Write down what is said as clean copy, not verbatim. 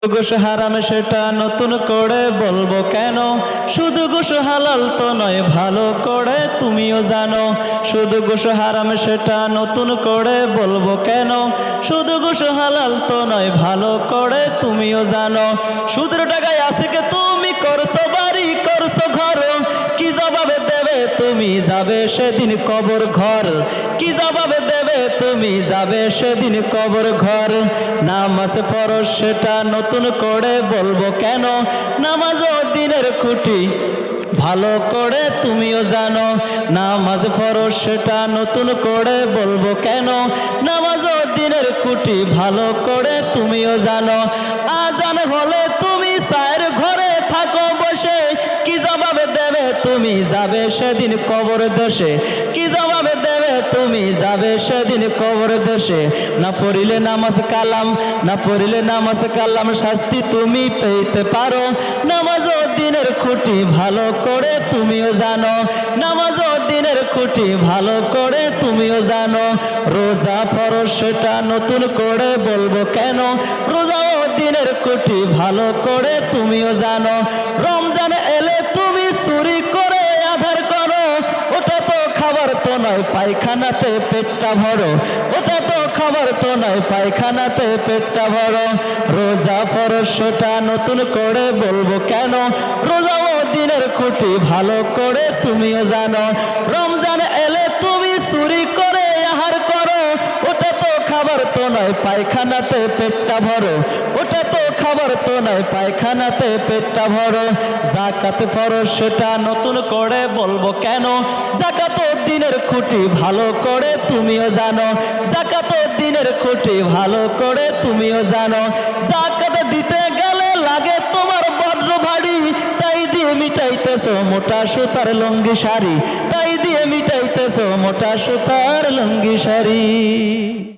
গোশ হারাম সেটা নতুন করে বলবো কেন? শুধু গোশ হালাল তো নয়, ভালো করে তুমিও জানো। শুধু গোশ হারাম সেটা নতুন করে বলবো কেন? শুধু গোশ হালাল তো নয়, ভালো করে তুমিও জানো। সুদের টাকায় আজকে তুমি করছো বাড়ি, করছো ঘর, কি জবাবে দেবে তুমি? যাবে সেদিন কবর ঘর। কি জবাবে দেবে তুমি? যাবে সেদিন কবর ঘর। নামাজ ফরজ সেটা নতুন করে বলবো কেন? নামাজ ও দিনের খুঁটি, ভালো করে তুমিও জানো। নামাজ ফরজ সেটা নতুন করে বলবো কেন? নামাজ ও দিনের খুঁটি, ভালো করে তুমিও জানো। আজান হলে তুমি চায়ের ঘরে থাকো বসে, কি জবাবে দেবে তুমি? যাবে সেদিন কবর দেশে। কি জবাবে দেবে তুমি? যাবে সেদিন কবর দেশে। না পড়িলে নামাজ কালাম, না পড়িলে নামাজ কালাম, শাস্তি তুমি পেতে পারো। নামাজ ও দিনের খুঁটি, ভালো করে তুমিও জানো। নামাজ ও দিনের খুঁটি, ভালো করে তুমিও জানো। রোজা ফরজ সেটা নতুন করে বলবো কেন? রোজা ও দিনের খুঁটি, ভালো করে তুমিও জানো। রমজান এলে তুমি চুরি করে আধার করো, ওটা তো খাবার তো নয়, পায়খানাতে পেটটা ভরো। ওটা তো খাবার তো নয়, পায়খানাতে পেটটা ভরো। রোজা ফরজ সেটা নতুন করে বলবো কেন? রোজা ও দিনের খুঁটি, ভালো করে তুমিও জানো। রমজান এলে তুমি চুরি করে আহার করো, ওটা তো খাবার তো নয়, পায়খানাতে পেটটা ভরো। ওটা তো খাবার তো নয়, পায়খানাতে পেটটা ভরো। যাকাত ফরজ সেটা নতুন করে বলবো কেন? যাকাত ও দিনের খুঁটি, ভালো করে তুমিও জানো। যাকাত ও দিনের খুঁটি, ভালো করে তুমিও জানো। যাকাত দিতে গেলে লাগে তোমার বজ্র ভারী, তাই দিয়ে মিটাইতেছো মোটা সুতার লুঙ্গি শাড়ি। তাই দিয়ে মিটাইতেছো মোটা সুতার লুঙ্গি শাড়ি।